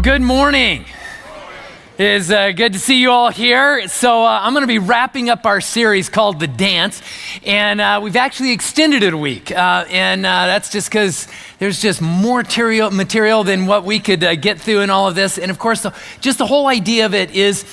Well, good morning. It is good to see you all here. So I'm going to be wrapping up our series called The Dance, and we've actually extended it a week, and that's just because there's just more material than what we could get through in all of this. And of course, just the whole idea of it is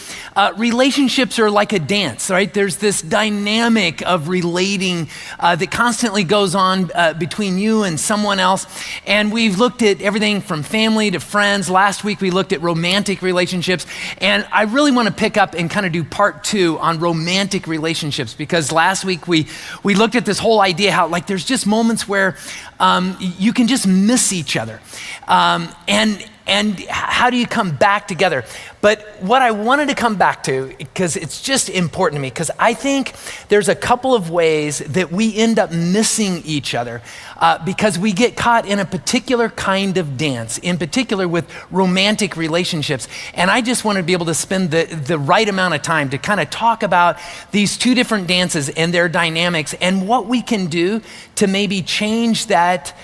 relationships are like a dance, right? There's this dynamic of relating that constantly goes on between you and someone else. And we've looked at everything from family to friends. Last week, we looked at romantic relationships. And I really want to pick up and kind of do part 2 on romantic relationships, because last week we looked at this whole idea how like there's just moments where you can just miss each other. And how do you come back together? But what I wanted to come back to, because it's just important to me, because I think there's a couple of ways that we end up missing each other because we get caught in a particular kind of dance, in particular with romantic relationships. And I just want to be able to spend the right amount of time to kind of talk about these two different dances and their dynamics and what we can do to maybe change that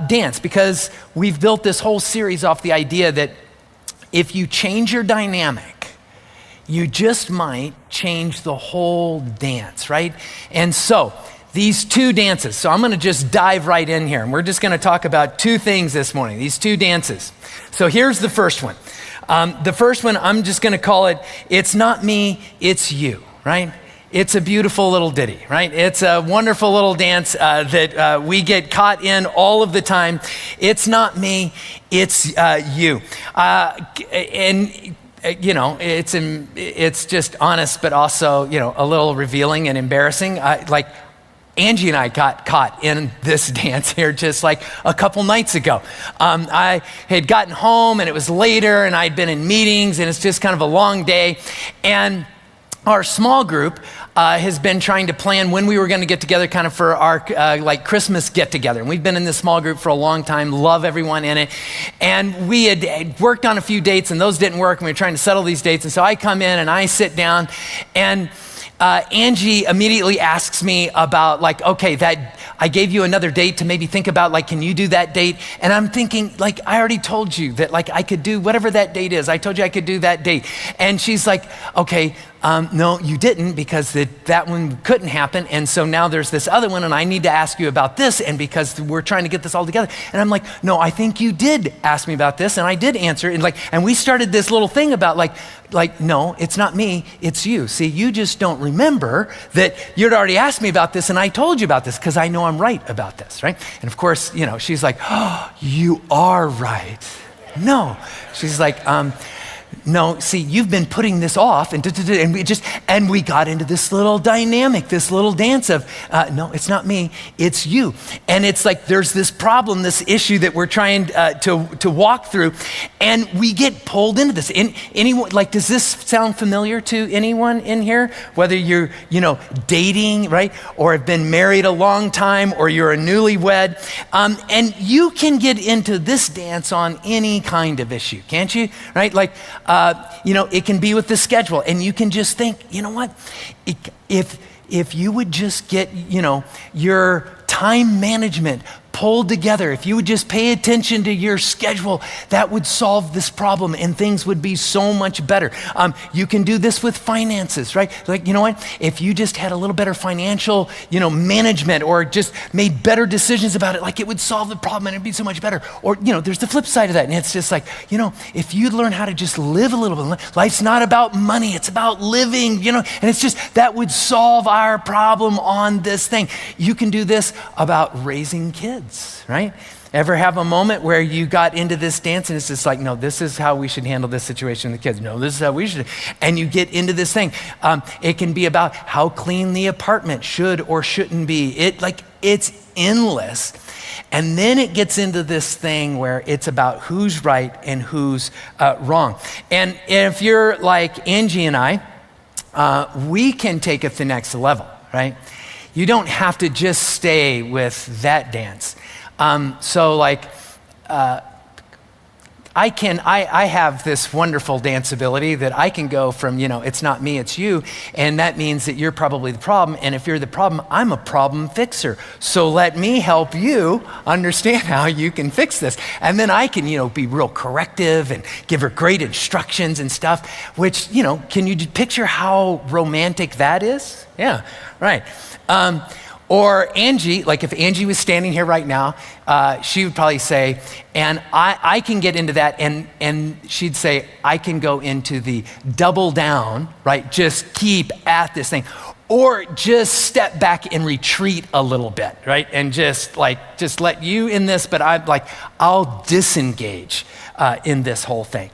dance, because we've built this whole series off the idea that if you change your dynamic, you just might change the whole dance, right? And so these two dances, so I'm going to just dive right in here, and we're just going to talk about two things this morning, these two dances. So here's the first one. The first one, I'm just going to call it, It's Not Me, It's You, right? It's a beautiful little ditty, right? It's a wonderful little dance that we get caught in all of the time. It's not me, it's you. And you know, it's just honest, but also, you know, a little revealing and embarrassing. Like Angie and I got caught in this dance here just like a couple nights ago. I had gotten home and it was later and I'd been in meetings and it's just kind of a long day. And our small group has been trying to plan when we were going to get together kind of for our like Christmas get together. And we've been in this small group for a long time, love everyone in it. And we had worked on a few dates and those didn't work and we were trying to settle these dates. And so I come in and I sit down and Angie immediately asks me about like, okay, that I gave you another date to maybe think about, like, can you do that date? And I'm thinking, like, I already told you that like I could do whatever that date is. I told you I could do that date. And she's like, okay, no, you didn't, because that one couldn't happen. And so now there's this other one and I need to ask you about this, and because we're trying to get this all together. And I'm like, no, I think you did ask me about this, and I did answer. And we started this little thing about like, no, it's not me, it's you. See, you just don't remember that you'd already asked me about this and I told you about this because I know I'm right about this, right? And of course, you know, she's like, oh, you are right. No, she's like, no, see, you've been putting this off, and we got into this little dynamic, this little dance of, no, it's not me, it's you. And it's like there's this problem, this issue that we're trying to walk through, and we get pulled into this. Anyone, like, does this sound familiar to anyone in here? Whether you're, you know, dating, right, or have been married a long time, or you're a newlywed, and you can get into this dance on any kind of issue, can't you? Right, like. You know, it can be with the schedule, and you can just think, you know what, if you would just get, you know, your time management pulled together, if you would just pay attention to your schedule, that would solve this problem and things would be so much better. You can do this with finances, right? Like, you know what, if you just had a little better financial, you know, management, or just made better decisions about it, like it would solve the problem and it'd be so much better. Or, you know, there's the flip side of that, and it's just like, you know, if you'd learn how to just live a little bit, life's not about money, it's about living, you know, and it's just, that would solve our problem on this thing. You can do this about raising kids, right? Ever have a moment where you got into this dance and it's just like, no, this is how we should handle this situation with the kids. No, this is how we should. And you get into this thing. It can be about how clean the apartment should or shouldn't be. It's endless. And then it gets into this thing where it's about who's right and who's wrong. And if you're like Angie and I, we can take it to the next level, right? You don't have to just stay with that dance. So like, I have this wonderful dance ability that I can go from, it's not me, it's you. And that means that you're probably the problem. And if you're the problem, I'm a problem fixer. So let me help you understand how you can fix this. And then I can, be real corrective and give her great instructions and stuff, which, can you picture how romantic that is? Yeah, right. Or Angie, like if Angie was standing here right now, she would probably say, and I can get into that, and she'd say, I can go into the double down, right? Just keep at this thing. Or just step back and retreat a little bit, right? And just let you in this, but I'll disengage in this whole thing.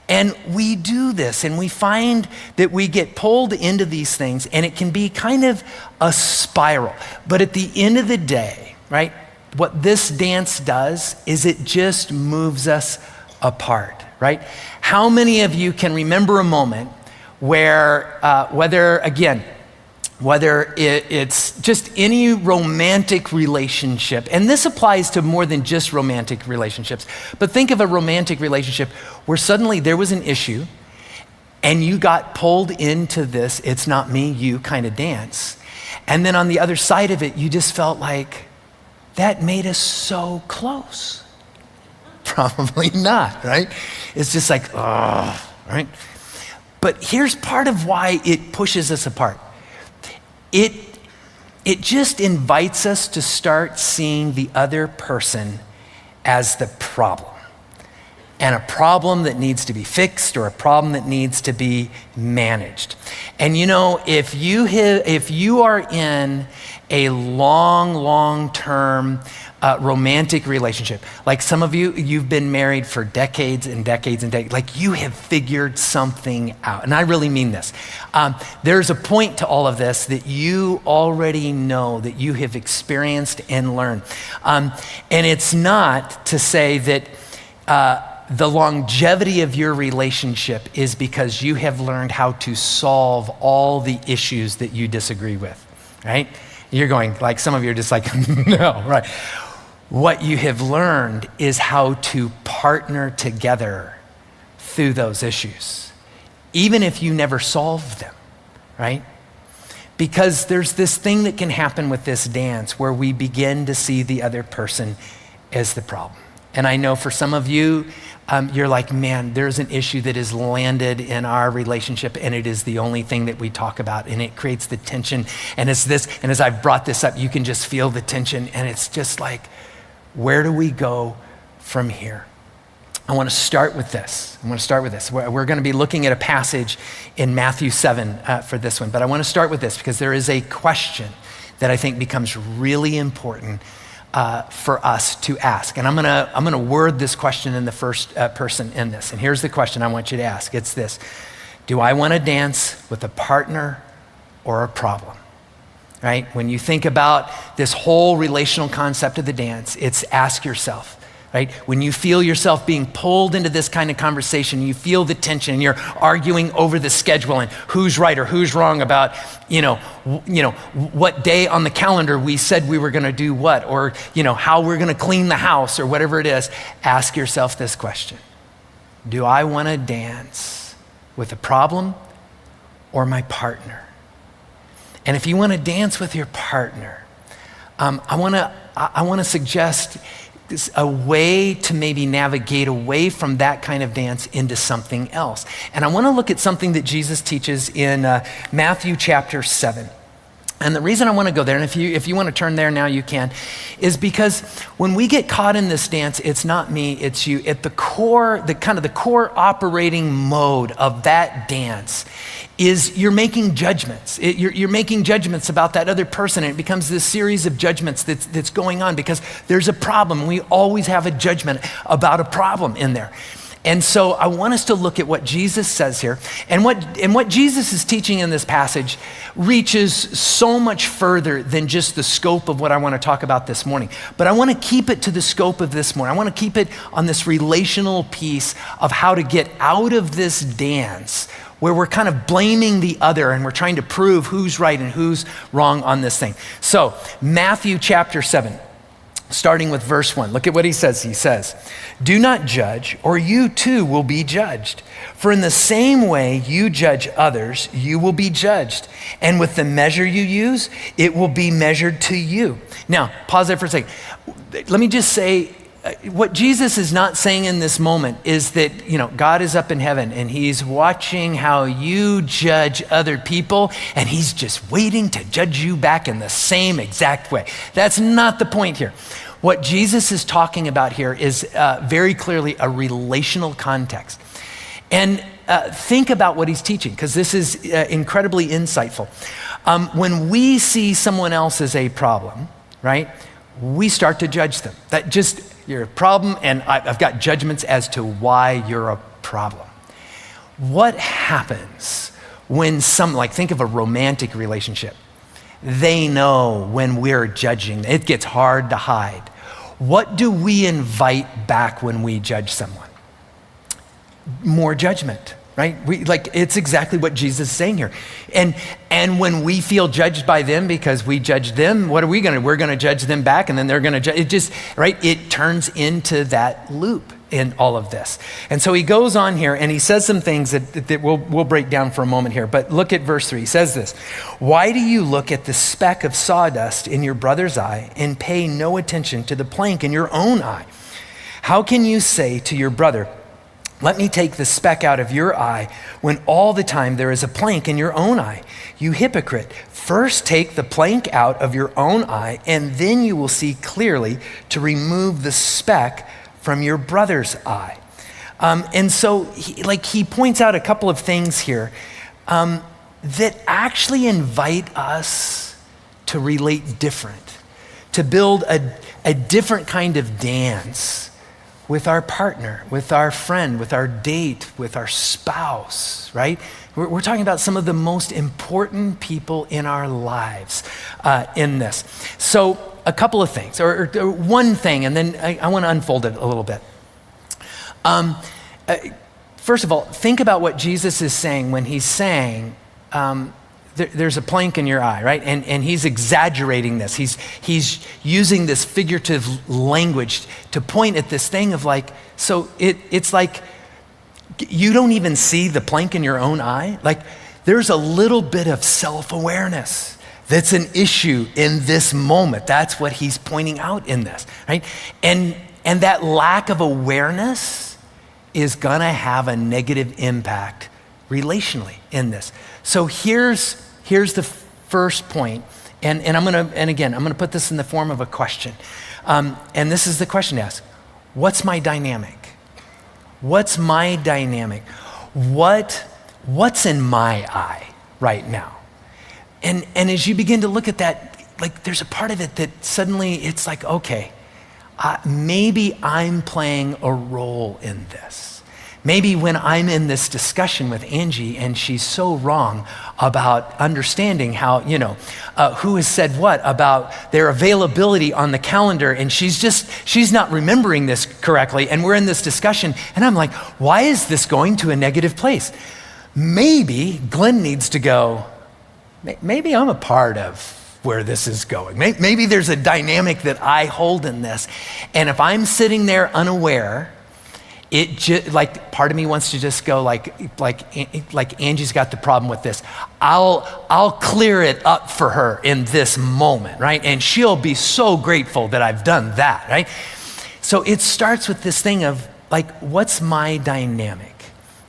And we do this, and we find that we get pulled into these things, and it can be kind of a spiral. But at the end of the day, right, what this dance does is it just moves us apart, right? How many of you can remember a moment where, whether it's just any romantic relationship, and this applies to more than just romantic relationships, but think of a romantic relationship where suddenly there was an issue and you got pulled into this it's not me, you kind of dance. And then on the other side of it, you just felt like that made us so close. Probably not, right? It's just like, oh, right? But here's part of why it pushes us apart. It just invites us to start seeing the other person as the problem, and a problem that needs to be fixed or a problem that needs to be managed. And if you are in a long-term romantic relationship, like some of you've been married for decades and decades and decades, like you have figured something out. And I really mean this. There's a point to all of this that you already know, that you have experienced and learned. And it's not to say that the longevity of your relationship is because you have learned how to solve all the issues that you disagree with, right? You're going, like some of you are just like, no, right? What you have learned is how to partner together through those issues, even if you never solve them, right? Because there's this thing that can happen with this dance where we begin to see the other person as the problem. And I know for some of you, you're like, man, there's an issue that has landed in our relationship, and it is the only thing that we talk about, and it creates the tension. And it's this, and as I've brought this up, you can just feel the tension, and it's just like, where do we go from here? I want to start with this. We're going to be looking at a passage in Matthew 7 for this one, but I want to start with this because there is a question that I think becomes really important for us to ask. And I'm gonna word this question in the first person in this. And here's the question I want you to ask. It's this: do I want to dance with a partner or a problem? Right? When you think about this whole relational concept of the dance, it's ask yourself, right? When you feel yourself being pulled into this kind of conversation, you feel the tension, and you're arguing over the schedule and who's right or who's wrong about, what day on the calendar we said we were going to do what, or, how we're going to clean the house or whatever it is. Ask yourself this question: do I want to dance with a problem or my partner? And if you want to dance with your partner, I want to suggest a way to maybe navigate away from that kind of dance into something else. And I want to look at something that Jesus teaches in Matthew chapter 7. And the reason I want to go there, and if you want to turn there now, you can, is because when we get caught in this dance, it's not me, it's you. At the core, the core operating mode of that dance is you're making judgments. You're making judgments about that other person, and it becomes this series of judgments that's going on because there's a problem. We always have a judgment about a problem in there. And so I want us to look at what Jesus says here. And what Jesus is teaching in this passage reaches so much further than just the scope of what I want to talk about this morning. But I want to keep it to the scope of this morning. I want to keep it on this relational piece of how to get out of this dance where we're kind of blaming the other and we're trying to prove who's right and who's wrong on this thing. So Matthew chapter 7. starting with verse 1. Look at what he says. He says, "Do not judge, or you too will be judged. For in the same way you judge others, you will be judged. And with the measure you use, it will be measured to you." Now, pause there for a second. Let me just say, what Jesus is not saying in this moment is that, God is up in heaven and he's watching how you judge other people and he's just waiting to judge you back in the same exact way. That's not the point here. What Jesus is talking about here is very clearly a relational context. And think about what he's teaching, because this is incredibly insightful. When we see someone else as a problem, right, we start to judge them. That just, you're a problem, and I've got judgments as to why you're a problem. What happens when think of a romantic relationship. They know when we're judging, it gets hard to hide. What do we invite back when we judge someone? More judgment, right? It's exactly what Jesus is saying here. And when we feel judged by them because we judge them, what are we gonna? We're gonna judge them back, and then they're gonna judge. It just, right? It turns into that loop in all of this. And so he goes on here and he says some things that we'll break down for a moment here. But look at verse 3. He says this: "Why do you look at the speck of sawdust in your brother's eye and pay no attention to the plank in your own eye? How can you say to your brother, 'Let me take the speck out of your eye,' when all the time there is a plank in your own eye? You hypocrite, first take the plank out of your own eye, and then you will see clearly to remove the speck from your brother's eye." And so he points out a couple of things here that actually invite us to relate different, to build a different kind of dance with our partner, with our friend, with our date, with our spouse, right? We're talking about some of the most important people in our lives in this. So a couple of things, or one thing, and then I want to unfold it a little bit. First of all, think about what Jesus is saying when he's saying, there's a plank in your eye, right? And he's exaggerating this. He's using this figurative language to point at this thing of so it's like you don't even see the plank in your own eye. There's a little bit of self-awareness that's an issue in this moment. That's what he's pointing out in this, right? And that lack of awareness is gonna have a negative impact relationally in this. So here's the first point, and I'm gonna put this in the form of a question. And this is the question to ask: what's my dynamic? What's my dynamic? What's in my eye right now? And as you begin to look at that, there's a part of it that suddenly it's okay, maybe I'm playing a role in this. Maybe when I'm in this discussion with Angie and she's so wrong about understanding how, who has said what about their availability on the calendar, and she's not remembering this correctly, and we're in this discussion and I'm like, why is this going to a negative place? Maybe Glenn needs to go, maybe I'm a part of where this is going. Maybe there's a dynamic that I hold in this. And if I'm sitting there unaware, it just part of me wants to just go like Angie's got the problem with this. I'll clear it up for her in this moment, right? And she'll be so grateful that I've done that, right? So it starts with this thing of what's my dynamic?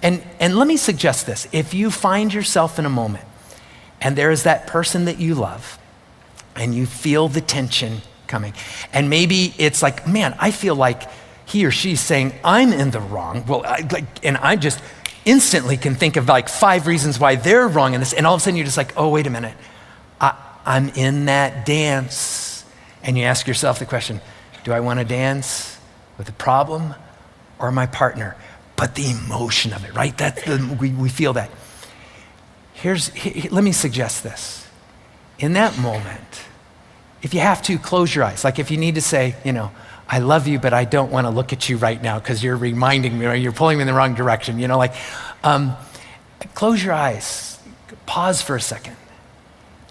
And let me suggest this: if you find yourself in a moment and there is that person that you love and you feel the tension coming, and maybe it's man, I feel like he or she's saying I'm in the wrong. Well, and I just instantly can think of 5 reasons why they're wrong in this. And all of a sudden you're just oh, wait a minute. I'm in that dance. And you ask yourself the question, do I want to dance with the problem or my partner? But the emotion of it, right? We feel that. Let me suggest this. In that moment, if you have to, close your eyes. If you need to say, I love you, but I don't want to look at you right now because you're reminding me, or you're pulling me in the wrong direction. Close your eyes, pause for a second,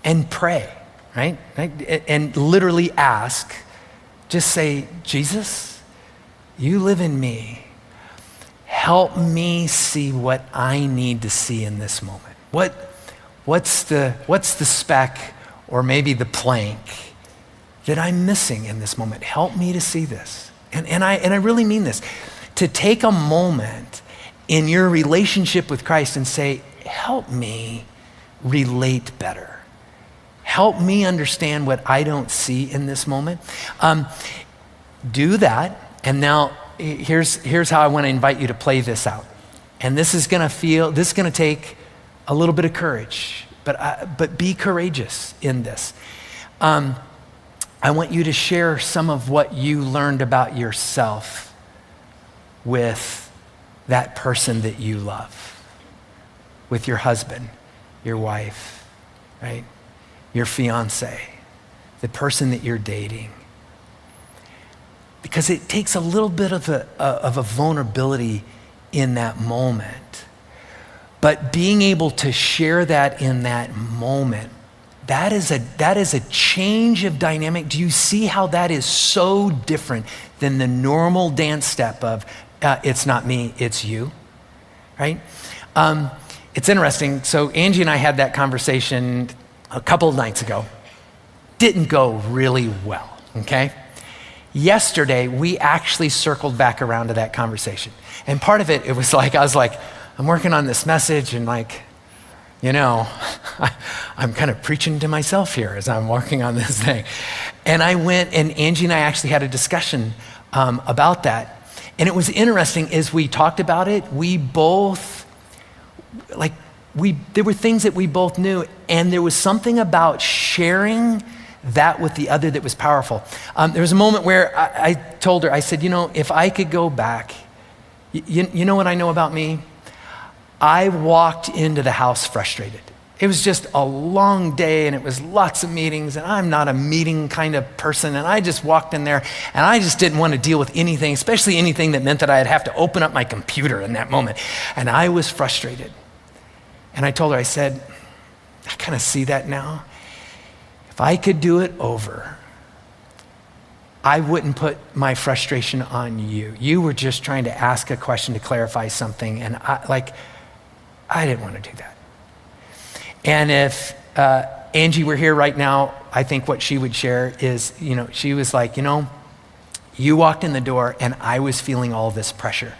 and pray, right? And literally ask Just say, Jesus, you live in me. Help me see what I need to see in this moment. What's the speck or maybe the plank that I'm missing in this moment? Help me to see this. And I really mean this. To take a moment in your relationship with Christ and say, help me relate better. Help me understand what I don't see in this moment. Do that. And now here's how I want to invite you to play this out. And this is going to take a little bit of courage, but be courageous in this. I want you to share some of what you learned about yourself with that person that you love, with your husband, your wife, right? Your fiance, the person that you're dating. Because it takes a little bit of a vulnerability in that moment. But being able to share that in that moment, that is a change of dynamic. Do you see how that is so different than the normal dance step of, it's not me, it's you, right? It's interesting. So Angie and I had that conversation a couple of nights ago. Didn't go really well, okay? Yesterday, we actually circled back around to that conversation. And part of it was like, I was like, I'm working on this message and like, you know, I'm kind of preaching to myself here as I'm working on this thing. And I went, and Angie and I actually had a discussion about that. And it was interesting as we talked about it, there were things that we both knew, and there was something about sharing that with the other that was powerful. There was a moment where I told her, I said, you know, if I could go back, you know what I know about me? I walked into the house frustrated. It was just a long day and it was lots of meetings, and I'm not a meeting kind of person, and I just walked in there and I just didn't want to deal with anything, especially anything that meant that I'd have to open up my computer in that moment. And I was frustrated. And I told her, I said, I kind of see that now. If I could do it over, I wouldn't put my frustration on you. You were just trying to ask a question to clarify something, and I didn't want to do that. And if Angie were here right now, I think what she would share is, you know, she was like, you know, you walked in the door and I was feeling all this pressure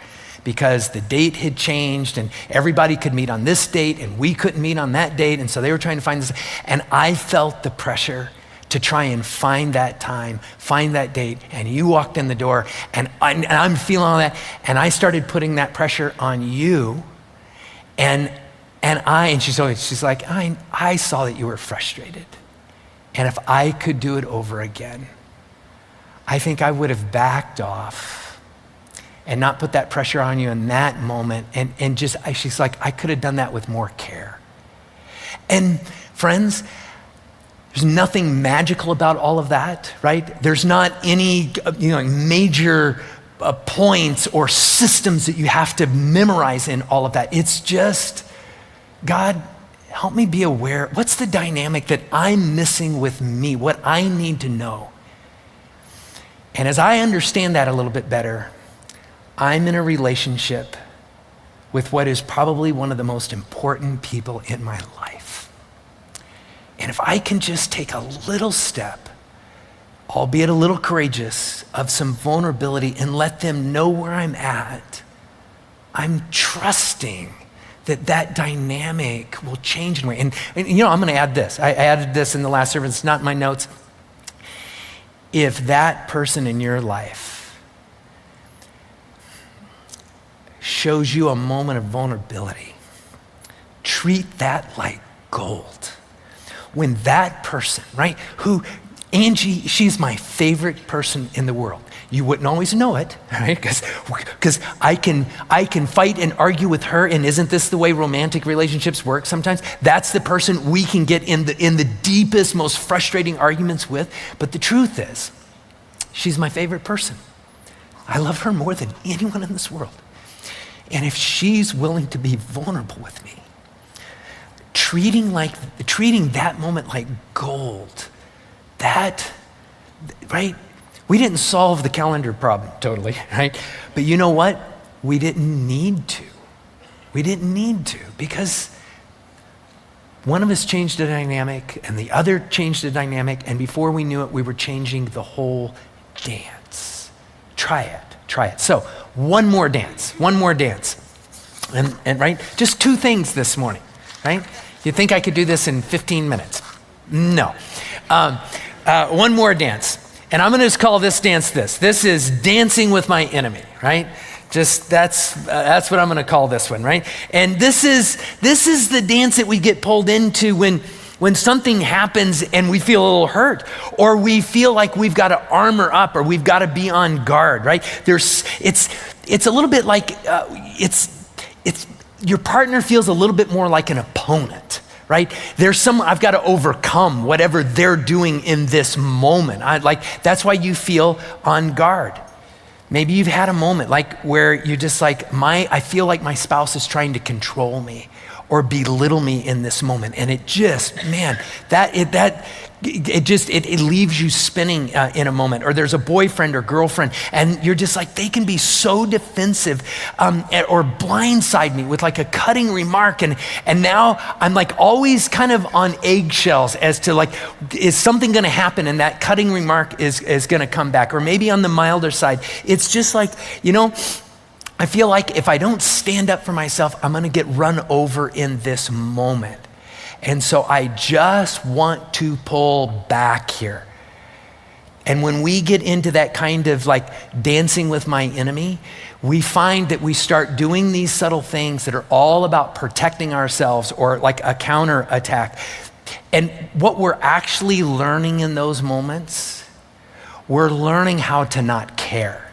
because the date had changed and everybody could meet on this date and we couldn't meet on that date. And so they were trying to find this. And I felt the pressure to try and find that time, find that date. And you walked in the door and I'm feeling all that. And I started putting that pressure on you. And she's like, I saw that you were frustrated. And if I could do it over again, I think I would have backed off and not put that pressure on you in that moment. And she's like, I could have done that with more care. And friends, there's nothing magical about all of that, right? There's not any major points or systems that you have to memorize in all of that. It's just, God, help me be aware. What's the dynamic that I'm missing with me? What I need to know. And as I understand that a little bit better, I'm in a relationship with what is probably one of the most important people in my life. And if I can just take a little step, albeit a little courageous, of some vulnerability and let them know where I'm at, I'm trusting that dynamic will change in a way. And you know, I'm going to add this. I added this in the last service. It's not in my notes. If that person in your life shows you a moment of vulnerability, treat that like gold. When that person, right, who, Angie, she's my favorite person in the world. You wouldn't always know it, right? Because I can fight and argue with her, and isn't this the way romantic relationships work sometimes? That's the person we can get in the deepest, most frustrating arguments with. But the truth is, she's my favorite person. I love her more than anyone in this world. And if she's willing to be vulnerable with me, treating that moment like gold, that, right? We didn't solve the calendar problem totally, right? But you know what? We didn't need to. We didn't need to, because one of us changed the dynamic and the other changed the dynamic, and before we knew it, we were changing the whole dance. Try it. So one more dance. And right, just 2 things this morning, right? You think I could do this in 15 minutes? No. One more dance. And I'm gonna just call this dance this. This is dancing with my enemy, right? Just that's what I'm gonna call this one, right? And this is the dance that we get pulled into when something happens and we feel a little hurt, or we feel like we've got to armor up, or we've got to be on guard, right? It's a little bit like your partner feels a little bit more like an opponent, right? I've got to overcome whatever they're doing in this moment. That's why you feel on guard. Maybe you've had a moment like where you're just like, I feel like my spouse is trying to control me or belittle me in this moment. And it just, man, it leaves you spinning in a moment. Or there's a boyfriend or girlfriend and you're just like, they can be so defensive or blindside me with like a cutting remark. And now I'm like always kind of on eggshells as to like, is something gonna happen and that cutting remark is gonna come back? Or maybe on the milder side, it's just like, I feel like if I don't stand up for myself, I'm gonna get run over in this moment. And so I just want to pull back here. And when we get into that kind of like dancing with my enemy, we find that we start doing these subtle things that are all about protecting ourselves or like a counterattack. And what we're actually learning in those moments, we're learning how to not care.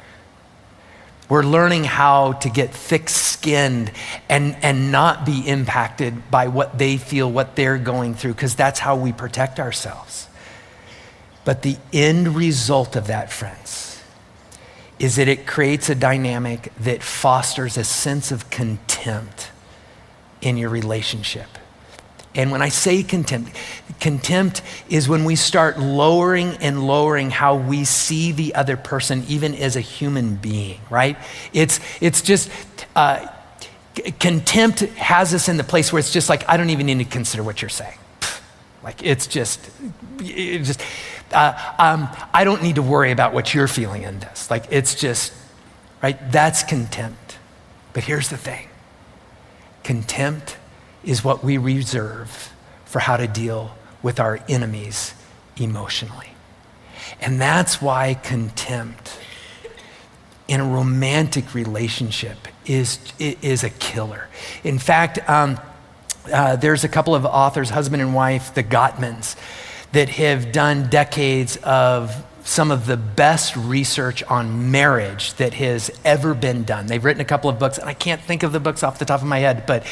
We're learning how to get thick-skinned and not be impacted by what they feel, what they're going through, because that's how we protect ourselves. But the end result of that, friends, is that it creates a dynamic that fosters a sense of contempt in your relationship. And when I say contempt is when we start lowering and lowering how we see the other person, even as a human being, right? It's just, contempt has us in the place where it's just like, I don't even need to consider what you're saying. Like, I don't need to worry about what you're feeling in this. Like, it's just, right? That's contempt. But here's the thing. Contempt is what we reserve for how to deal with our enemies emotionally. And that's why contempt in a romantic relationship is a killer. In fact, there's a couple of authors, husband and wife, the Gottmans, that have done decades of some of the best research on marriage that has ever been done. They've written a couple of books, and I can't think of the books off the top of my head, but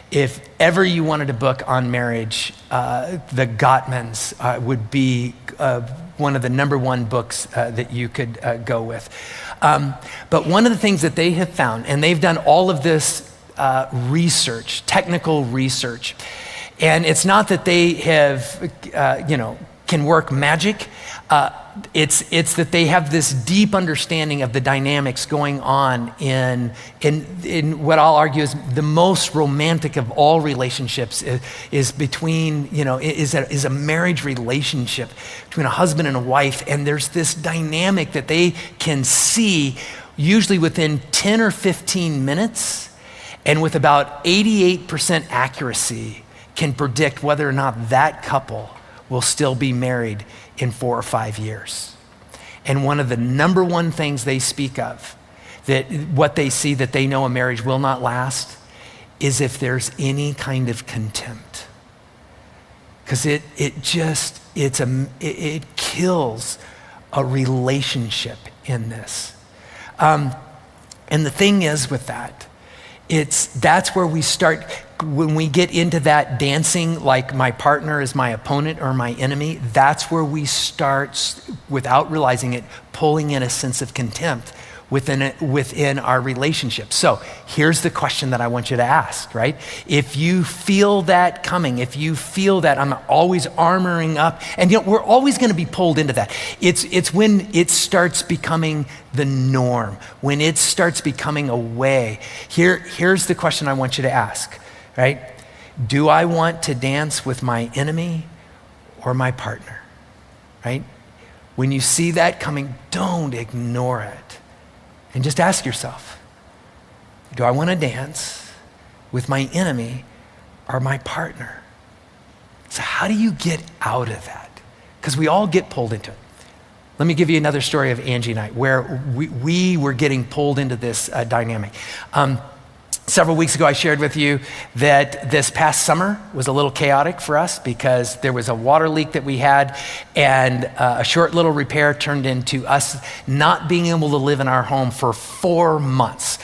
if ever you wanted a book on marriage, the Gottmans would be one of the number 1 books that you could go with. But one of the things that they have found, and they've done all of this research, technical research, and it's not that they have, can work magic. It's that they have this deep understanding of the dynamics going on in what I'll argue is the most romantic of all relationships is between, is a marriage relationship between a husband and a wife. And there's this dynamic that they can see usually within 10 or 15 minutes and with about 88% accuracy can predict whether or not that couple will still be married in 4 or 5 years. And one of the number 1 things they speak of, that what they see that they know a marriage will not last, is if there's any kind of contempt. Because it kills a relationship in this. And the thing is with that, that's where we start. When we get into that dancing, like my partner is my opponent or my enemy, that's where we start, without realizing it, pulling in a sense of contempt within our relationship. So here's the question that I want you to ask, right? If you feel that coming, if you feel that I'm always armoring up, and we're always going to be pulled into that. It's when it starts becoming the norm, when it starts becoming a way. Here's the question I want you to ask, right? Do I want to dance with my enemy or my partner, right? When you see that coming, don't ignore it. And just ask yourself, do I want to dance with my enemy or my partner? So how do you get out of that? Because we all get pulled into it. Let me give you another story of Angie and I, where we were getting pulled into this dynamic. Several weeks ago, I shared with you that this past summer was a little chaotic for us because there was a water leak that we had, and a short little repair turned into us not being able to live in our home for 4 months.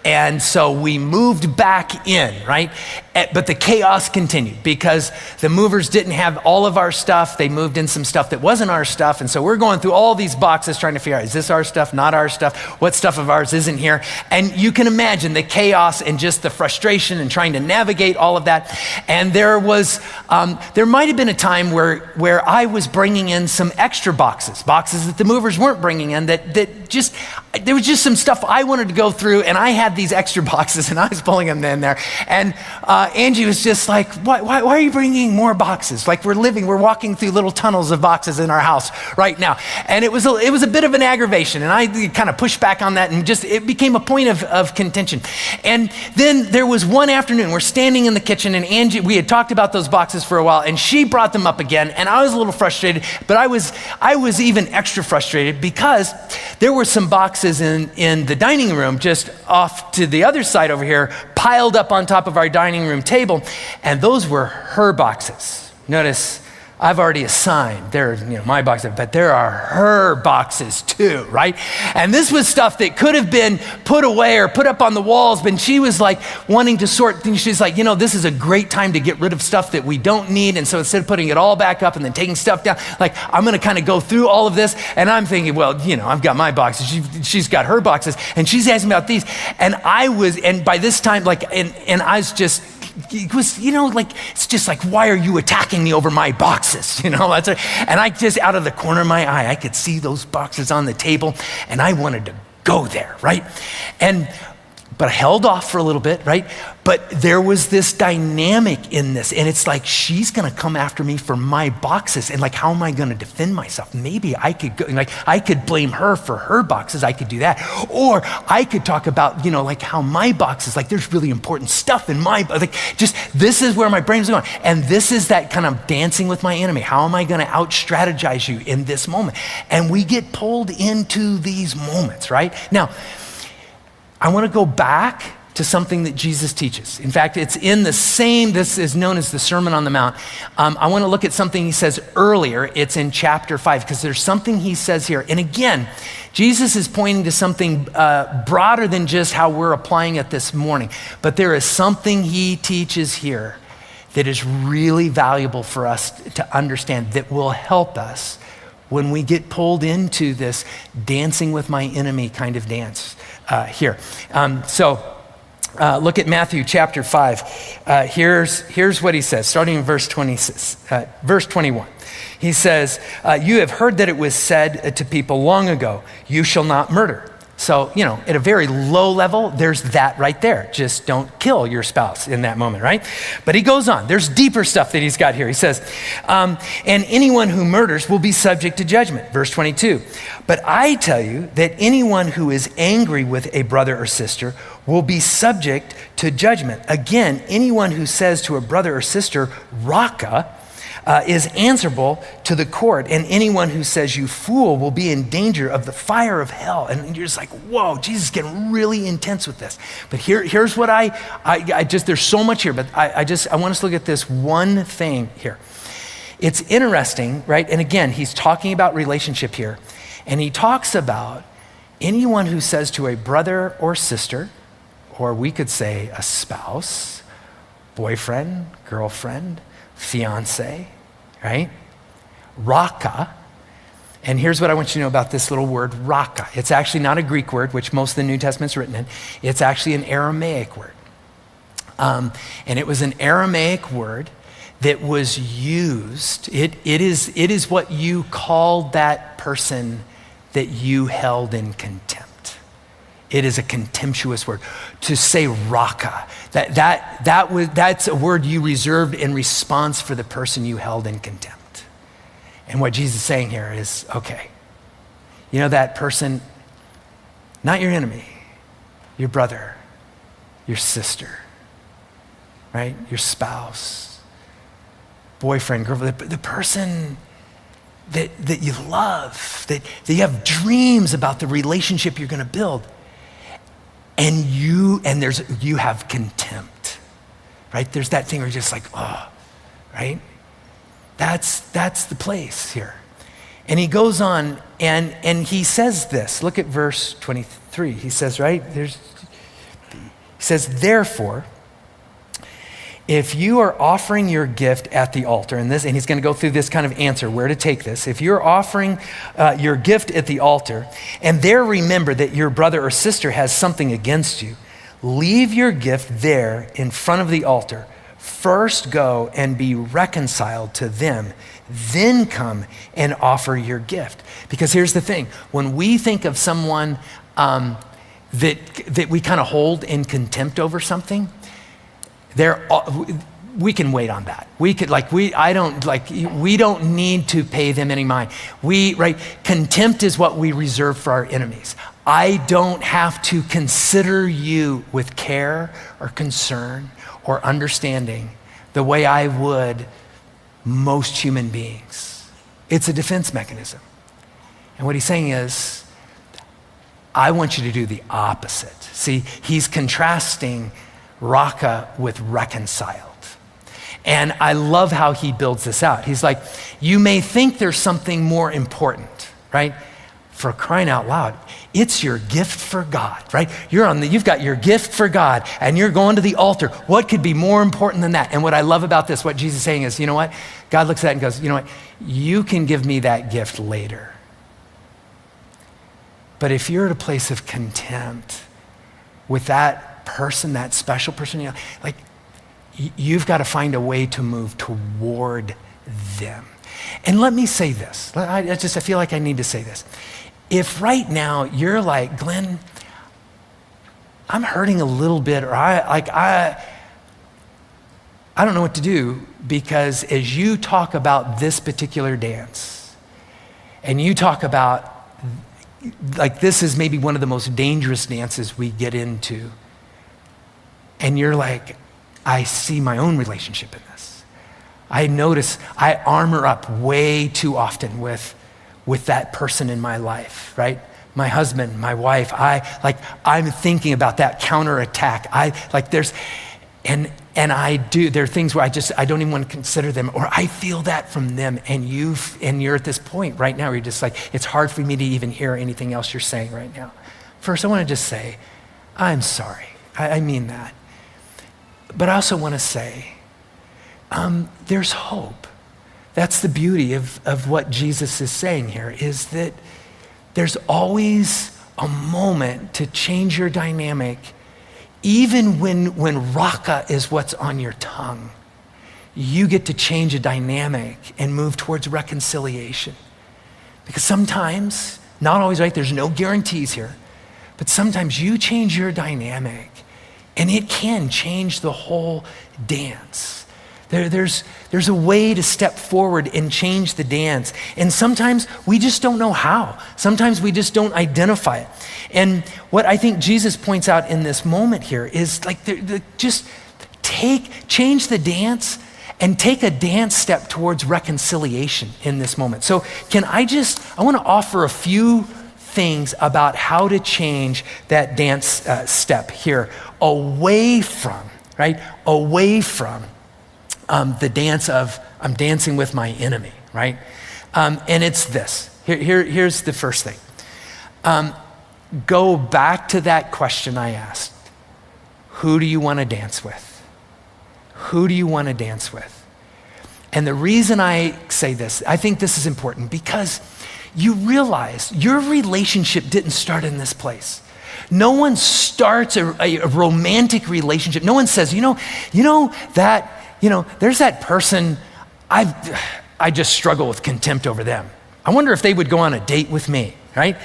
And so we moved back in, right? But the chaos continued because the movers didn't have all of our stuff. They moved in some stuff that wasn't our stuff. And so we're going through all these boxes trying to figure out, is this our stuff, not our stuff? What stuff of ours isn't here? And you can imagine the chaos and just the frustration and trying to navigate all of that. And there might have been a time where I was bringing in some extra boxes that the movers weren't bringing in, there was just some stuff I wanted to go through, and I had these extra boxes and I was pulling them in there. And Angie was just like, why are you bringing more boxes? Like we're walking through little tunnels of boxes in our house right now. And it was a bit of an aggravation, and I kind of pushed back on that, and it became a point of contention. And then there was one afternoon, we're standing in the kitchen, and Angie, we had talked about those boxes for a while, and she brought them up again, and I was a little frustrated, but I was even extra frustrated because there were some boxes in the dining room just off to the other side over here, piled up on top of our dining room table, and those were her boxes. Notice I've already assigned, they're my boxes, but there are her boxes too, right? And this was stuff that could have been put away or put up on the walls, but she was like wanting to sort things. She's like, this is a great time to get rid of stuff that we don't need. And so instead of putting it all back up and then taking stuff down, like I'm gonna kind of go through all of this. And I'm thinking, well, I've got my boxes. She's got her boxes. And she's asking about these. And by this time, and I was just, it was, it's just like, why are you attacking me over my boxes? And I just, out of the corner of my eye, I could see those boxes on the table, and I wanted to go there, right? But I held off for a little bit, right? But there was this dynamic in this, and it's like, she's gonna come after me for my boxes, and like, how am I gonna defend myself? Maybe I could go, I could blame her for her boxes, I could do that. Or I could talk about, how my boxes, there's really important stuff in my, this is where my brain's going. And this is that kind of dancing with my enemy. How am I gonna out-strategize you in this moment? And we get pulled into these moments, right? Now, I want to go back to something that Jesus teaches. In fact, it's in this is known as the Sermon on the Mount. I want to look at something he says earlier. It's in chapter 5, because there's something he says here. And again, Jesus is pointing to something broader than just how we're applying it this morning. But there is something he teaches here that is really valuable for us to understand, that will help us when we get pulled into this dancing with my enemy kind of dance here. Look at Matthew chapter 5. Here's what he says, starting in verse 21. He says, you have heard that it was said to people long ago, you shall not murder. So, at a very low level, there's that right there. Just don't kill your spouse in that moment, right? But he goes on. There's deeper stuff that he's got here. He says, and anyone who murders will be subject to judgment. Verse 22. But I tell you that anyone who is angry with a brother or sister will be subject to judgment. Again, anyone who says to a brother or sister, Raka, is answerable to the court, and anyone who says you fool will be in danger of the fire of hell. And you're just like, whoa, Jesus is getting really intense with this. But here's what I just, there's so much here, but I want us to look at this one thing here. It's interesting, right? And again, he's talking about relationship here, and he talks about anyone who says to a brother or sister, or we could say a spouse, boyfriend, girlfriend, fiance, right? Raka, And here's what I want you to know about this little word, raka. It's actually not a Greek word, which most of the New Testament's written in. It's actually an Aramaic word. And it was an Aramaic word that was used. It is what you called that person that you held in contempt. It is a contemptuous word. To say raka, that's a word you reserved in response for the person you held in contempt. And what Jesus is saying here is, okay, you know that person, not your enemy, your brother, your sister, right? Your spouse, boyfriend, girlfriend, the person that you love, that you have dreams about the relationship you're gonna build. And you have contempt, right? There's that thing where you're just like, oh, right? That's the place here. And he goes on and he says this. Look at verse 23. He says, right? He says, therefore, if you are offering your gift at the altar, and he's going to go through this kind of answer, where to take this. If you're offering your gift at the altar, and there remember that your brother or sister has something against you, leave your gift there in front of the altar. First go and be reconciled to them, then come and offer your gift. Because here's the thing, when we think of someone that we kind of hold in contempt over something, we can wait on that. We don't need to pay them any mind. Contempt is what we reserve for our enemies. I don't have to consider you with care or concern or understanding the way I would most human beings. It's a defense mechanism. And what he's saying is, I want you to do the opposite. See, he's contrasting raka with reconciled. And I love how he builds this out. He's like, you may think there's something more important, right? For crying out loud, it's your gift for God, right? You've got your gift for God and you're going to the altar. What could be more important than that? And what I love about this, what Jesus is saying is, you know what? God looks at that and goes, you know what? You can give me that gift later. But if you're at a place of contempt with that person, that special person, you've got to find a way to move toward them. And let me say this. I feel like I need to say this. If right now you're like, Glenn, I'm hurting a little bit, or I don't know what to do, because as you talk about this particular dance, and you talk about, this is maybe one of the most dangerous dances we get into, and you're like, I see my own relationship in this. I notice I armor up way too often with that person in my life, right? My husband, my wife, I'm thinking about that counterattack. There are things where I don't even want to consider them, or I feel that from them, and you're at this point right now where you're just like, it's hard for me to even hear anything else you're saying right now. First, I want to just say, I'm sorry. I mean that. But I also want to say, there's hope. That's the beauty of what Jesus is saying here, is that there's always a moment to change your dynamic, even when raka is what's on your tongue. You get to change a dynamic and move towards reconciliation. Because sometimes, not always, right, there's no guarantees here, but sometimes you change your dynamic and it can change the whole dance. There's a way to step forward and change the dance. And sometimes we just don't know how. Sometimes we just don't identify it. And what I think Jesus points out in this moment here is just change the dance and take a dance step towards reconciliation in this moment. So I want to offer a few things about how to change that dance step here away from the dance of I'm dancing with my enemy, right? And it's this. Here's the first thing. Go back to that question I asked. Who do you want to dance with? Who do you want to dance with? And the reason I say this, I think this is important, because you realize your relationship didn't start in this place. No one starts a romantic relationship. No one says, there's that person, I just struggle with contempt over them. I wonder if they would go on a date with me, right?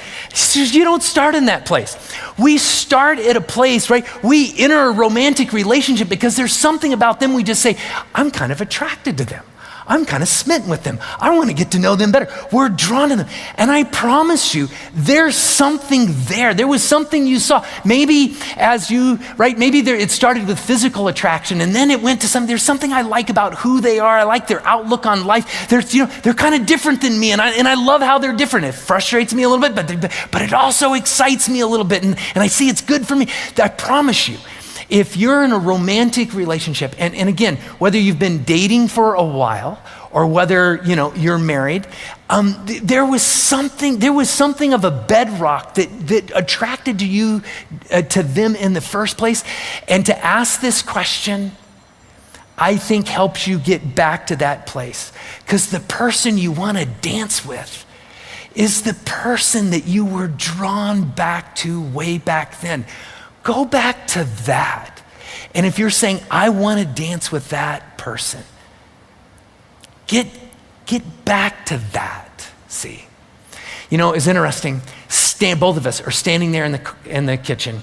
You don't start in that place. We start at a place, right? We enter a romantic relationship because there's something about them we just say, I'm kind of attracted to them. I'm kind of smitten with them. I want to get to know them better. We're drawn to them. And I promise you, there's something there. There was something you saw. Maybe it started with physical attraction and then it went to something. There's something I like about who they are. I like their outlook on life. They're kind of different than me and I love how they're different. It frustrates me a little bit, but it also excites me a little bit and I see it's good for me. I promise you, if you're in a romantic relationship, and again, whether you've been dating for a while or whether you're married, there was something of a bedrock that attracted you to them in the first place. And to ask this question, I think helps you get back to that place. Because the person you want to dance with is the person that you were drawn back to way back then. Go back to that. And if you're saying, I want to dance with that person, get back to that, see. It's interesting, both of us are standing there in the kitchen,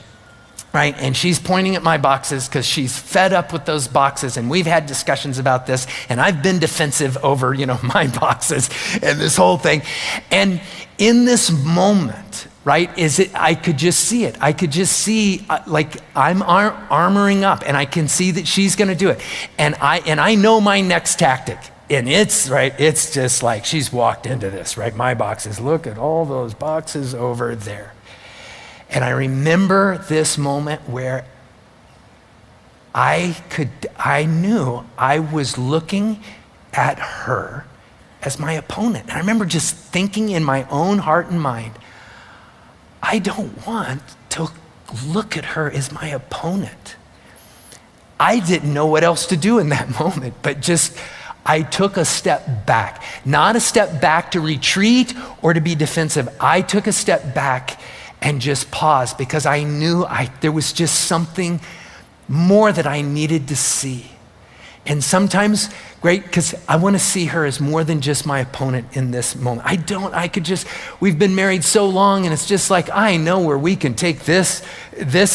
right? And she's pointing at my boxes because she's fed up with those boxes and we've had discussions about this and I've been defensive over, my boxes and this whole thing. And in this moment, right, I could just see it. I could just see like I'm armoring up and I can see that she's gonna do it. And I know my next tactic. And it's just like she's walked into this, right? My boxes, look at all those boxes over there. And I remember this moment where I knew I was looking at her as my opponent. And I remember just thinking in my own heart and mind, I don't want to look at her as my opponent. I didn't know what else to do in that moment, but I took a step back. Not a step back to retreat or to be defensive. I took a step back and just paused because I knew there was just something more that I needed to see. And sometimes, great, because I want to see her as more than just my opponent in this moment. We've been married so long and it's just like, I know where we can take this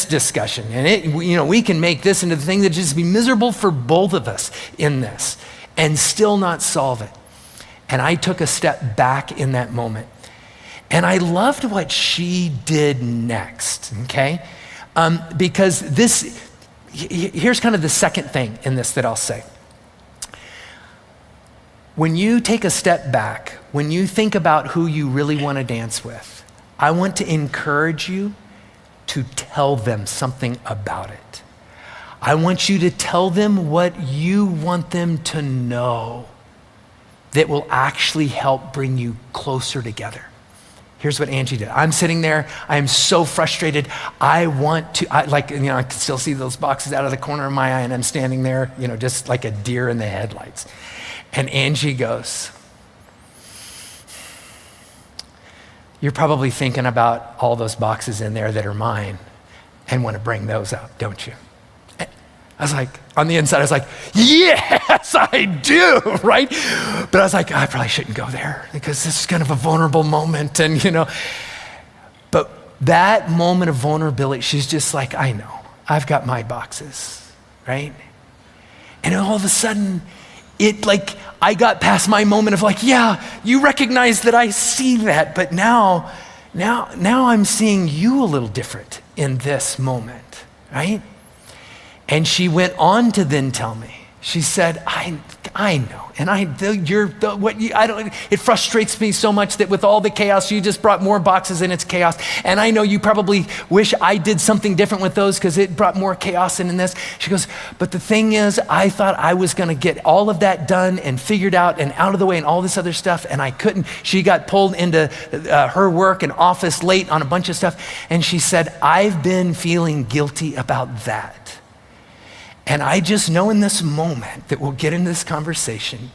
discussion and we can make this into the thing that just be miserable for both of us in this and still not solve it. And I took a step back in that moment. And I loved what she did next, okay? Because here's kind of the second thing in this that I'll say. When you take a step back, when you think about who you really want to dance with, I want to encourage you to tell them something about it. I want you to tell them what you want them to know that will actually help bring you closer together. Here's what Angie did. I'm sitting there. I am so frustrated. I can still see those boxes out of the corner of my eye and I'm standing there, just like a deer in the headlights. And Angie goes, you're probably thinking about all those boxes in there that are mine and want to bring those up, don't you? I was like, on the inside, I was like, yes, I do, right? But I was like, I probably shouldn't go there because this is kind of a vulnerable moment and, But that moment of vulnerability, she's just like, I know, I've got my boxes, right? And all of a sudden, I got past my moment of like, yeah, you recognize that I see that, but now I'm seeing you a little different in this moment, right? And she went on to then tell me, she said, I know, and it frustrates me so much that with all the chaos, you just brought more boxes and it's chaos. And I know you probably wish I did something different with those because it brought more chaos in this. She goes, but the thing is, I thought I was gonna get all of that done and figured out and out of the way and all this other stuff, and I couldn't. She got pulled into her work and office late on a bunch of stuff. And she said, I've been feeling guilty about that. And I just know in this moment that we'll get into this conversation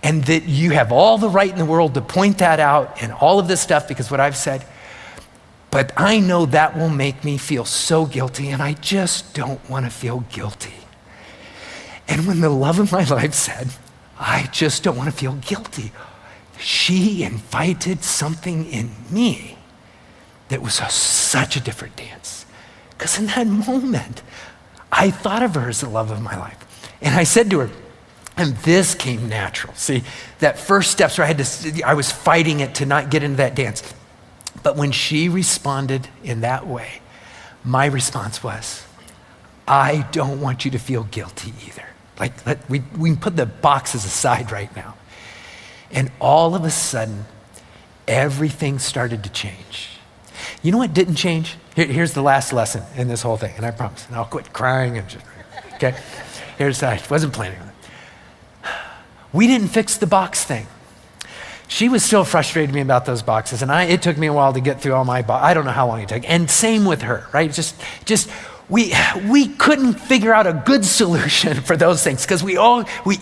and that you have all the right in the world to point that out and all of this stuff because what I've said. But I know that will make me feel so guilty, and I just don't want to feel guilty. And when the love of my life said, I just don't want to feel guilty, she invited something in me that was such a different dance. Because in that moment, I thought of her as the love of my life. And I said to her, and this came natural. See, that first steps where I was fighting it to not get into that dance. But when she responded in that way, my response was, I don't want you to feel guilty either. Like, we can put the boxes aside right now. And all of a sudden, everything started to change. You know what didn't change? Here's the last lesson in this whole thing, and I promise, and I'll quit crying and just, okay? I wasn't planning on it. We didn't fix the box thing. She was still frustrated with me about those boxes, and it took me a while to get through all my boxes. I don't know how long it took. And same with her, right? We couldn't figure out a good solution for those things because we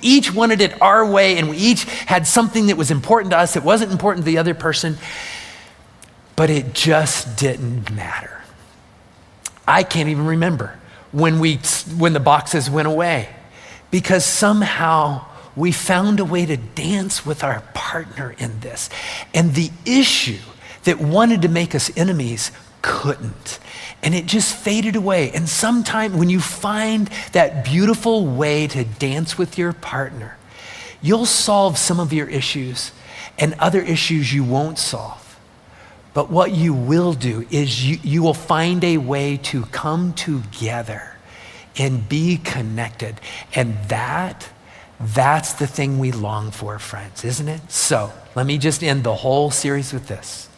each wanted it our way, and we each had something that was important to us that wasn't important to the other person, but it just didn't matter. I can't even remember when the boxes went away because somehow we found a way to dance with our partner in this. And the issue that wanted to make us enemies couldn't. And it just faded away. And sometime when you find that beautiful way to dance with your partner, you'll solve some of your issues and other issues you won't solve. But what you will do is you will find a way to come together and be connected. And that's the thing we long for, friends, isn't it? So let me just end the whole series with this.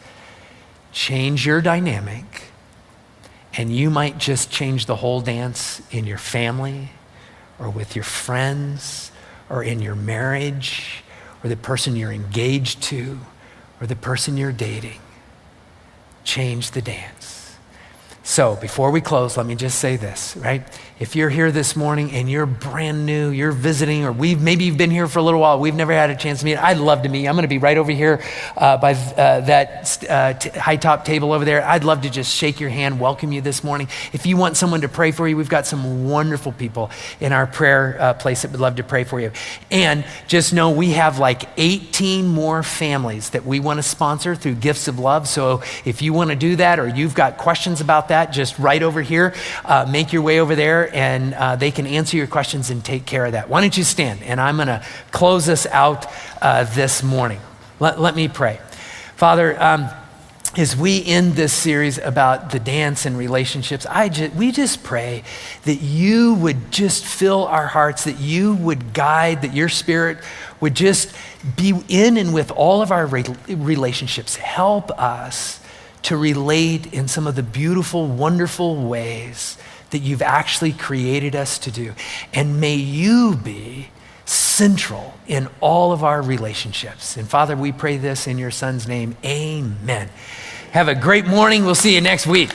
Change your dynamic, and you might just change the whole dance in your family or with your friends or in your marriage or the person you're engaged to or the person you're dating. Change the dance. So before we close, let me just say this, right? If you're here this morning and you're brand new, you're visiting, or maybe you've been here for a little while, we've never had a chance to meet, I'd love to meet you. I'm gonna be right over here by that high top table over there. I'd love to just shake your hand, welcome you this morning. If you want someone to pray for you, we've got some wonderful people in our prayer place that would love to pray for you. And just know we have like 18 more families that we wanna sponsor through Gifts of Love. So if you wanna do that, or you've got questions about that, just right over here, make your way over there, and they can answer your questions and take care of that. Why don't you stand? And I'm going to close us out this morning. Let me pray. Father, as we end this series about the dance and relationships, we just pray that you would just fill our hearts, that you would guide, that your Spirit would just be in and with all of our relationships. Help us to relate in some of the beautiful, wonderful ways that you've actually created us to do. And may you be central in all of our relationships. And Father, we pray this in your Son's name, amen. Have a great morning. We'll see you next week.